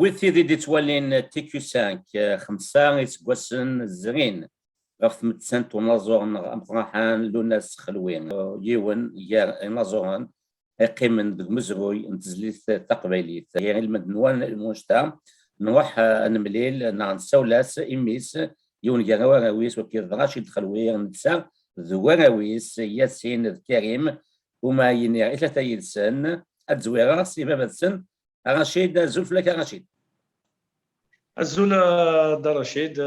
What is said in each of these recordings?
وثيدي دي تولين تيكيو 5 خمسة يتقوسن الزغين غف متسنت ونازورن مطرحان لوناس خلوين يون يا نازورن يقيمن بمزروي نتزليت تقبيليت يعني المدنوان المجتمع نروح نمليل نعن سولاس إميس يون يغاويس وكيف راشد خلوين نتسا ذواراويس ياسين الكريم وما ينير إثلاثة يلسن الزويرة سيبابة سن رشيد زلفلك رشيد الزول دار رشيد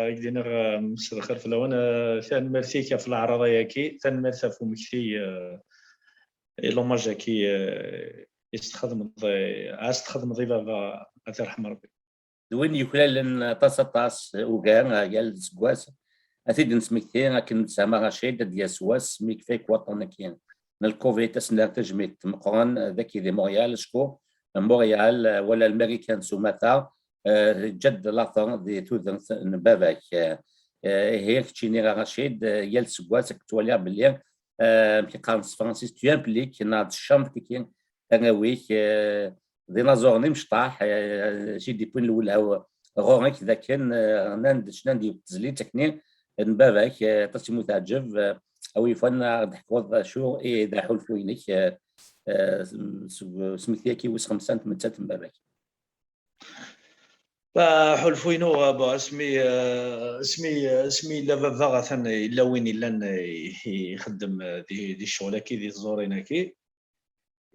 يدينا مسر خير في الاول ثان ميرسي في العراضيه كي ثان ميرسي في مكتي لوماج كي يستخدم استخدم ضيفه ترحم ربي وين يكلل طاس وكان قال سكواس أتيد نسمكتين لكن سما رشيد ديال سواس ميك فيك وطن كين الكوفيد تسنى تجميت مقرن ذاك دي مونريال شكو مونريال ولا الامريكان سوماتا جد لاطر دي تودن باباك هيك تشيني رشيد يال سكواس كتولي بلي كي قارنس فرانسيس تيان بليك ناد الشامب كين انا ويك ديناصور مشطاح شي دي بوين الاولى غوريك ذاك كان ناندش ناندي تزلي تكني باباك تسمو تعجب او يفن ضحكوا شو اي داحول فوينك سميتي كي وس 5 من تات باباك حلفوينو اسمي لا فاغا ثان الا وين الا يخدم دي الشغله كي دي الزورينا كي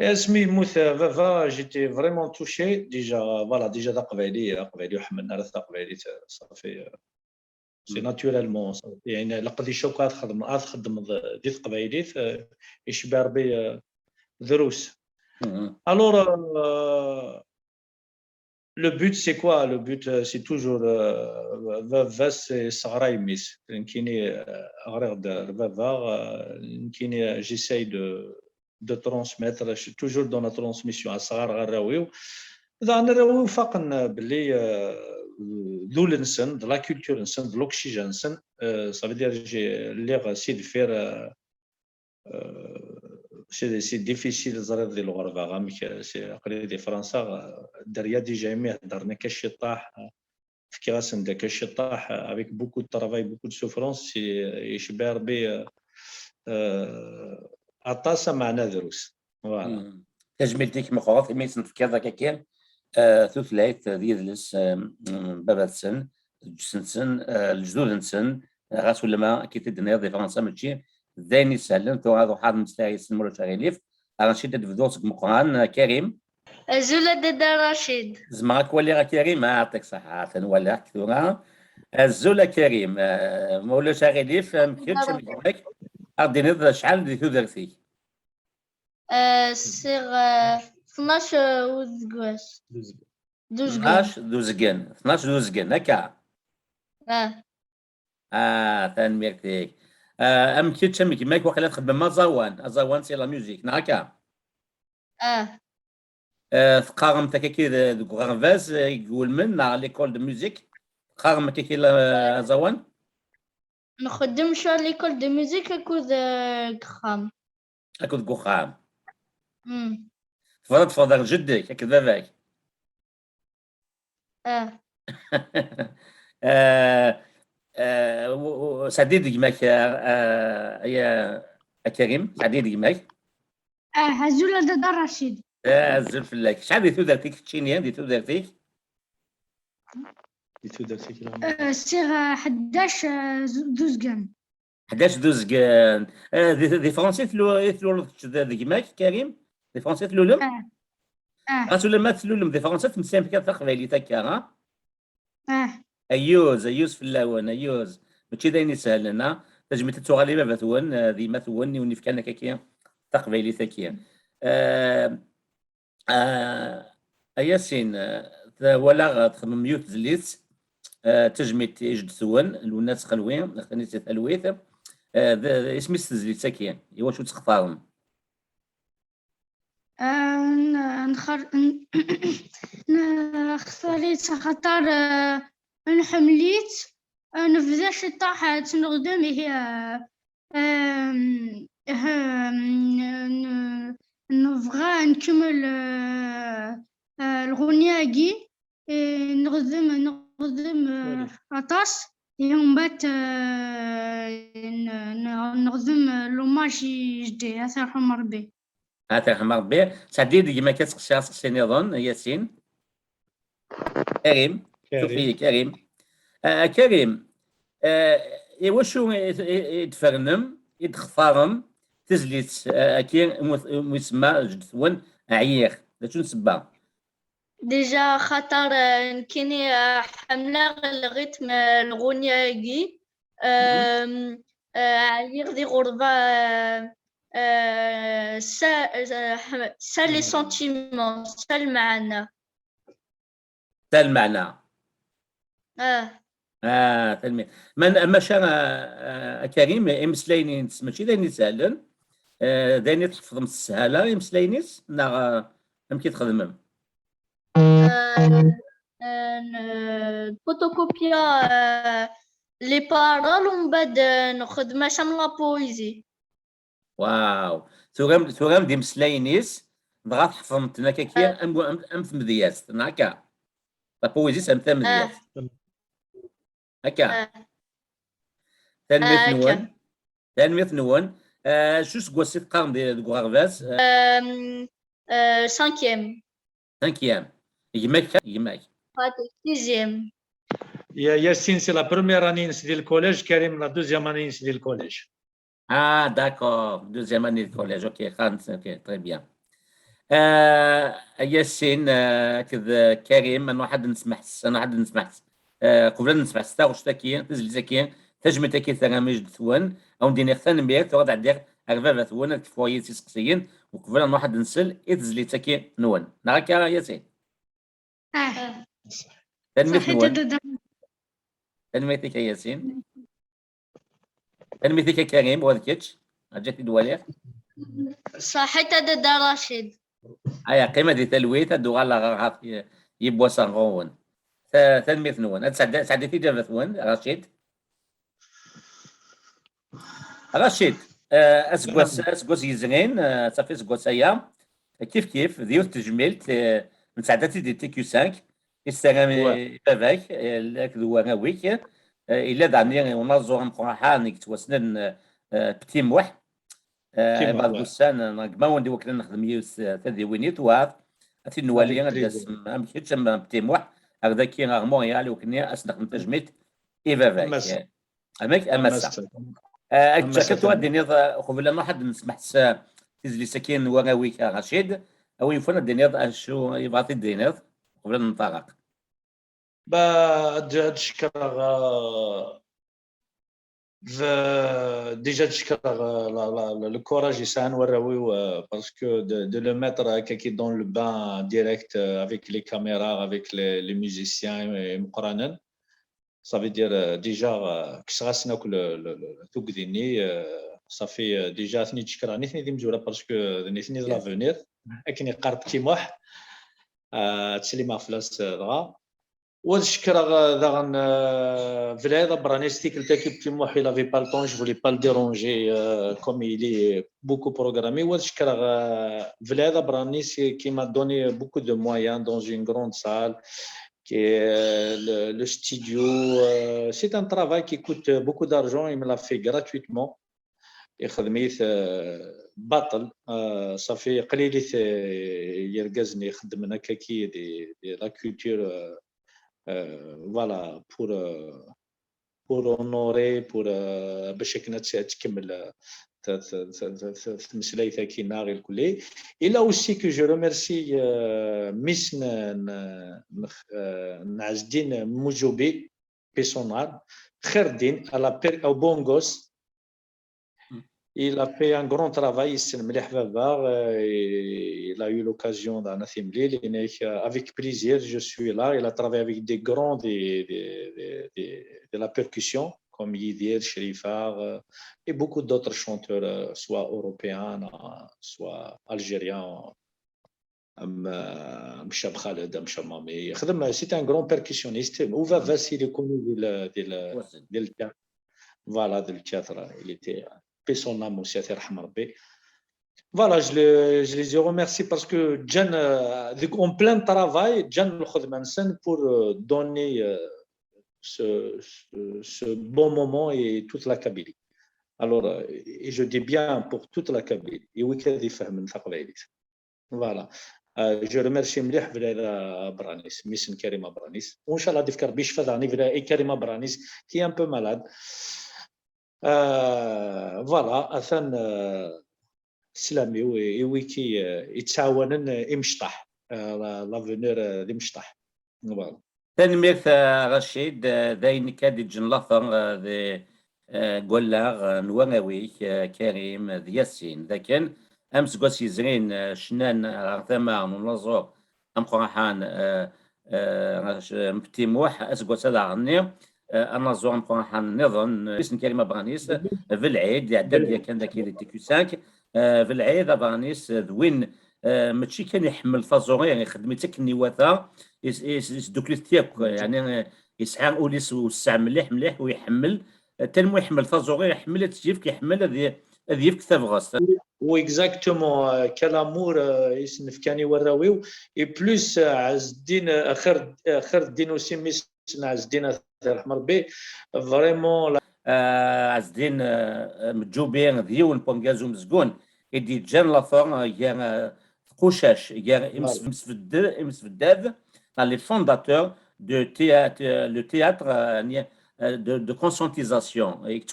اسمي موث فافا جيتي فريمون توشي ديجا فوالا ديجا دا قبيلي وحملنا على قبيلي صافي سي ناتورالمون يعني لقد شوكات خدم دي قبيلي يشبع ربي دروس الور le but c'est quoi le but c'est toujours vas صغراي ميس كيني غريض الفافا كيني j'essaye de transmettre je suis toujours dans la transmission الصغار غراويو اذا نراويو فاقن باللي ذو الانسان لا كولتور انسان لوكسيجين انسان ça veut dire j'ai l'air سيد فير سي ديفيسيل زرير ديال الغربه غامك سي قريدي فرنسا الدريه دي جامع هضرنا كالشطاح في كراسن داك الشطاح افيك بوكو دو طرافاي بوكو دو سوفرونس يشبع ربي عطاسه معنا دروس فوالا تجميلتك مخوف ميسن في كذا كاين ثلاث ديال بابا السن الجسنسن الجدود نسن غاس ولا ما كي تدني دي فرنسا ماشي ذاني سالن تو هذا حاضر مستعي سمر شغيليف رشيد فدوسك مقران كريم زولا دادا رشيد زماك ولي كريم ما يعطيك صحة ولا كثورة الزولا كريم مولا شغيليف مكيتش مكيك أرديني شحال دي تودرتي سيغ 12 وزقواس 12 دوزقن 12 دوزقن هكا تنميرتيك ام كيتش ميك ماك وقيلا تخدم ما زوان سي لا ميوزيك نهكا تقارم تاكي دوك غرفاز يقول من ليكول دو ميوزيك تقارم كيكي زوان نخدم شو ليكول دو ميوزيك اكود كخام اكود كخام تفضل جدك هكذا باباك سعديد ديماك يا كريم سعديد ديماك هزولا دادا رشيد الزلف لك شحال دي تودرتيك تشينيان دي تودرتيك سيغ 11 دوزقان 11 دوزقان دي فرونسي ثلو ديماك كريم دي فرونسي ثلولم غاتولم ما ثلولم دي فرونسي تمسام كاع تقبايلي تاكا ها ايوز في اللون ايوز ماشي دايني سهل لنا تجميت تغالي بابا ثون ديما ثوني وني فكان كاكيا تقبايلي تاكيا ياسين ولا تخدم ميوت زليت تجميت يجد ثون الناس خلوين خليني تلويث اسمي زليت ساكين ايوا شو تختارهم اختاريت خاطر نحمليت نبدا شطاح تنغدم هي نبغى نكمل الغنية كي نخدم عطاس ومن بعد نخدم لوماج جدي الله يرحم ربي. يرحم ربي. سعدي ديما كتسقسي نظن ياسين. كريم شوفي كريم. كريم واش يتفرنم يتخفرم تزليت كي مسمى جدثون عيير شنو نسبه ديجا خاطر كيني حملة الريتم الغنياكي عيير دي غربة سا لي سونتيمون سا المعنى تا المعنى تلميذ من ماشا كريم امسلاينينس ماشي دايني سهلا دايني تحفظ من السهاله امسلاينيس نا كي تخدمم فوتوكوبيا لي بارول ومن بعد نخدم شام لا بويزي. واو ثورام دي مسلاينيس بغا تحفظ متنا كي ام في مدياس هكا لا بويزي سمتها مدياس هكا تنميت نون شو سكواسي تقام ديال غارفاس 5e يماك sixième. Yacine, c'est la première année du collège, Karim, la deuxième année du collège. Ah, d'accord. Deuxième année de collège. Ok, ok, très bien. ياسين كذا كريم انا واحد نسمح قبل نسمح ستا واش تاكي تزل زكي تجمع تاكي ثغامج ثوان او ندير ثان مير تغاد عندك رفافه ثوان كفوية تسقسيين وقبل انا واحد نسل يتزلي تاكي نوان نراك يا ياسين تنميت نوان تنميتك يا ياسين تنميتك يا كريم وذكيتش جاتي دوالير صحيت هذا رشيد ايا قيمه دي تلويت هادو غالا يبوا سانغون تنميت نون سعدتي جابت ون رشيد اسكواس يزغين صافي اسكواس ايا كيف ديوت تجميلت من سعدتي دي تي كيو 5 السلام بافاك لك دو ويك الا دعني ونزور مقراحه نيك توسنن بتي موح بعض بوسان ما وندي وكنا نخدم يوس تدي وينيت واف اتي نوالي انا ما مشيتش ما بتي موح هكذا كي غارمون يالي وكني اسنخدم تجميت ايفافاك امك امسا كنتو الدنيا قبل ما حد نسمح تزلي سكين وراويك رشيد او يفون الدنيا شو يبغى الدنيا قبل ننطلق هاد الشكر déjà le courage يسان وراوي parce que de le mettre dans le bain direct avec les caméras avec les musiciens مقرانا ça veut dire déjà كسغاسنا كل توك ديني ça fait déjà ثني تشكراني ثني مجوره parce que ثني لافونير اكني قرب كيموح تسليما فلاس دغا ونشكر داغن فلاذا براني ستيكل تاكي كيموح il avait pas le temps je voulais pas le déranger comme il est beaucoup programmé ونشكر فلاذا براني qui m'a donné beaucoup de moyens dans une grande salle qui est le studio. C'est un travail qui coûte beaucoup d'argent. Il me l'a fait gratuitement. Et خدميت بطل صافي قليليت يرقزني خدمنا كاكي دي لا كولتور فوالا pour honorer pour باش كنا تكمل مسلايتها كينا غير الكلي. Et là aussi que je remercie Miss Nazdine Moujoubi personnel Kherdin à la au Bongos. Il a fait un grand travail ici مليح بابا. Il a eu l'occasion d'un assemblée avec plaisir je suis là. Il a travaillé avec des grands de la percussion comme Yidir, Sherifar et beaucoup d'autres chanteurs, soit européens, soit algériens. Mchab Khaled, Mchab Mami. C'est un grand percussionniste. Ouva Vassil est connu du théâtre. Voilà, du théâtre. Il était paix son âme aussi, Voilà, je les ai remerciés parce que Jan, en plein travail, Jan pour donner ce bon moment et toute la Kabylie. Alors, et je dis bien pour toute la Kabylie. Et oui, voilà. Je remercie مليح Vrera Branis, Miss Karima Branis. Inch'Allah, Difkar Bishfadani, Vrera Karima Branis, qui est un peu malade. Voilà, Athan Slami et Wiki, Itzawanen Imshtah, l'avenir d'Imshtah. Voilà. تنميت رشيد ذاين كاد يجن لثر ذي قولاغ نوانوي كريم ذياسين ذا كان أمس قوس يزرين شنان غثما ننظر أم قرحان مبتيموح أس قوس هذا غني أنا زور أم قرحان نظن اسم كريمة برانيس في العيد يعدل ديال كان ذاك اللي تيكو سانك في العيد برانيس ذوين ماشي كان يحمل فازوري يعني خدمتك النواثا دوك تياك يعني يسعى اوليس والسع مليح مليح ويحمل تنمو يحمل فازوري يحمل تجيفك يحمل هذه يفك تبغاس و اكزاكتومون كلامور يسنف كاني وراويو اي بلوس عز الدين خير الدين وسيميس عز الدين الله يرحم ربي فريمون عز الدين مجوبين ذيون بونغازو مزقون يدي جان لافون يا قشاش يا امس في الداد les fondateurs de théâtre, le théâtre de conscientisation. Et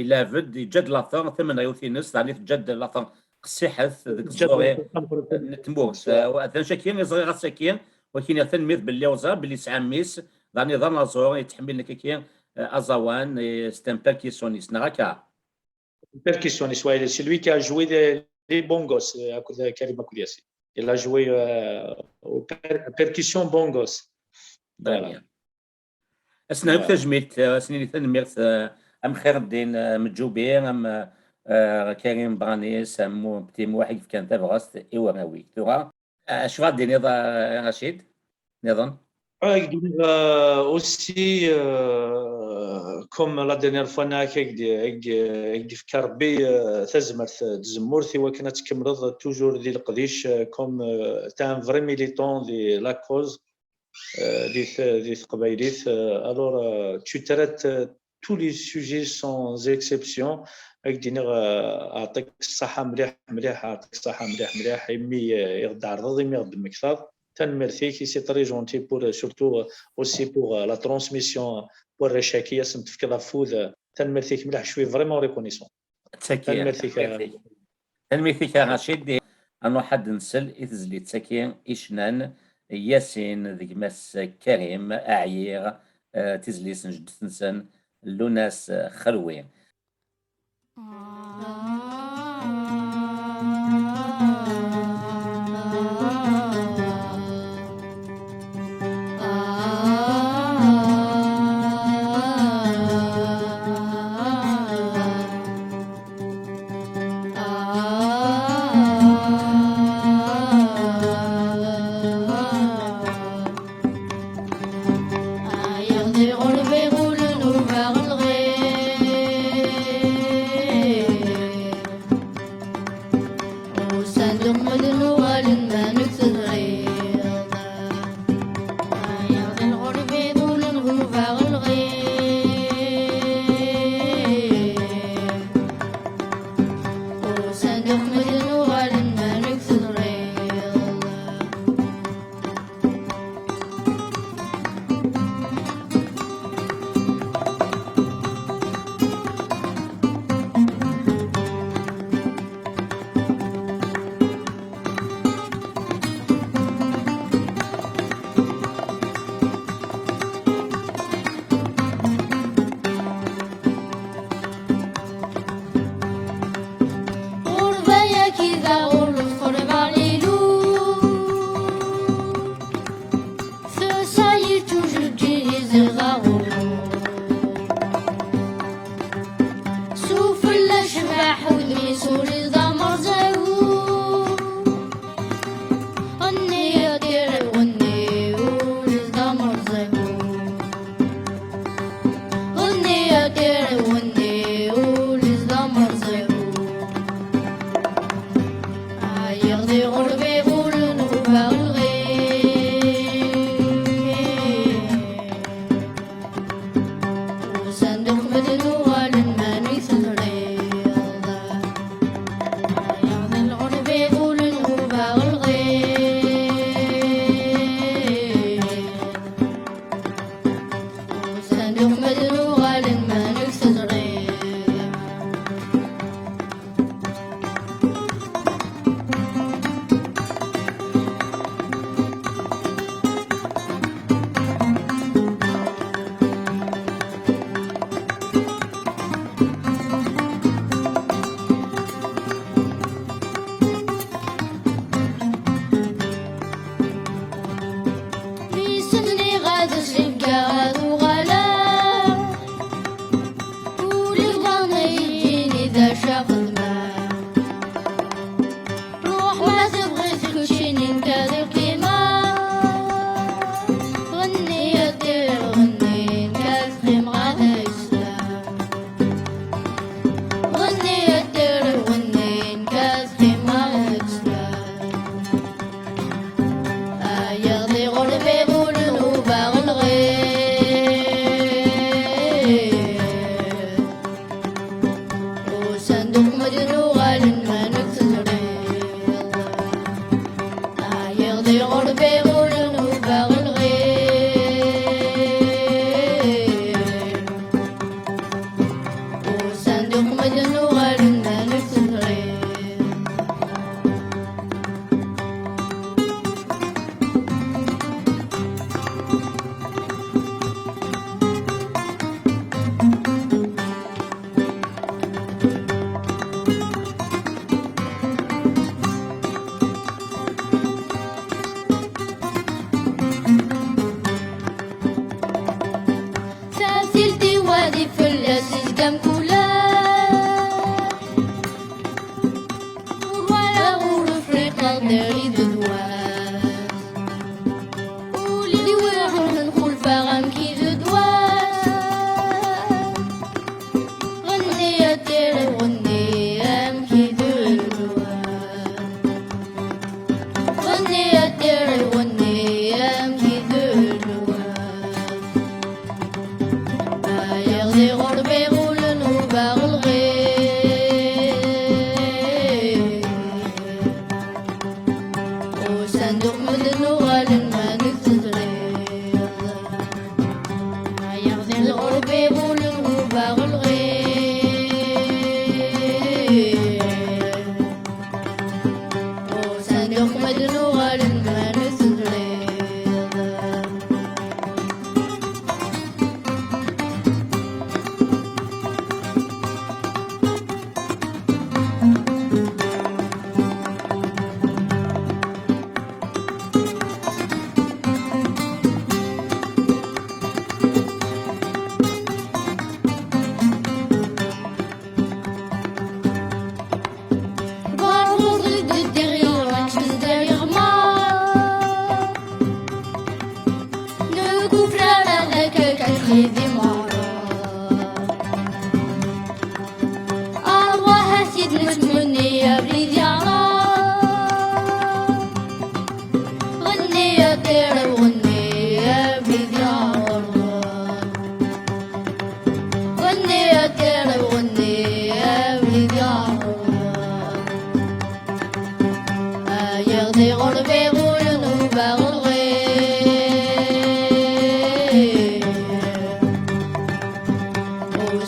il a vu des جد لافون ثمن يوثينس يعني جد لافون قصيحث ذيك الصوري نتموس وأثن شاكين صغير ساكين ولكن يثن ميث باللي وزا باللي سعميس يعني ظن زور يتحمل لك كين أزوان c'est un percussionniste نغاكا percussionniste ouais c'est lui qui a joué les bongos à côté de Karim Kouliassi. Il a joué aux percussions bongos. Voilà. أسنا تجميت سنين ثنميرت أم خير الدين مجوبين أم كريم برانيس أم بتيم واحد كان تبغاس إيواناوي ترى أشرا الدين يضا رشيد نظن aussi comme la dernière fois avec في كربي تزمرت تزمرتي وكانت تكمرض توجور ديال القديش comme تاع فري ميليتون دي لا كوز دي قبايليت alors tu traites tous les sujets sans exception avec دينيغ عطيك الصحة مليح مليح عطيك الصحة مليح مليح يمي يغدى عرض يمي يغدم مكثر تنمرثي كي سي تري جونتي بور سورتو اوسي بور لا ترانسميسيون بور رشاكية سمت في كذا فوذ تنمرثيك مليح شوي فريمون ريكونيسون تنمرثيك رشيد أنو حد نسل إثزلي تسكين إشنان ياسين ذيك ماس كريم أعير تزلي سنجد تنسن لوناس خلوين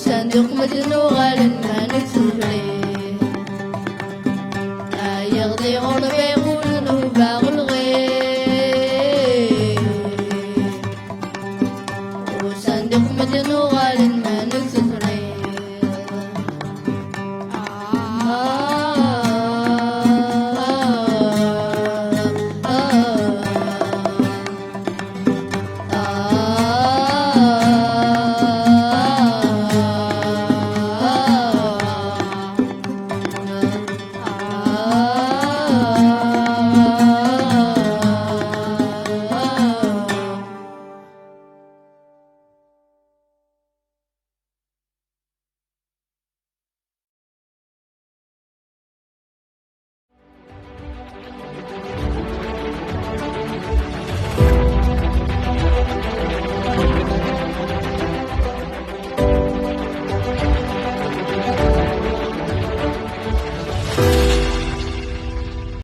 صندوق مدنوغ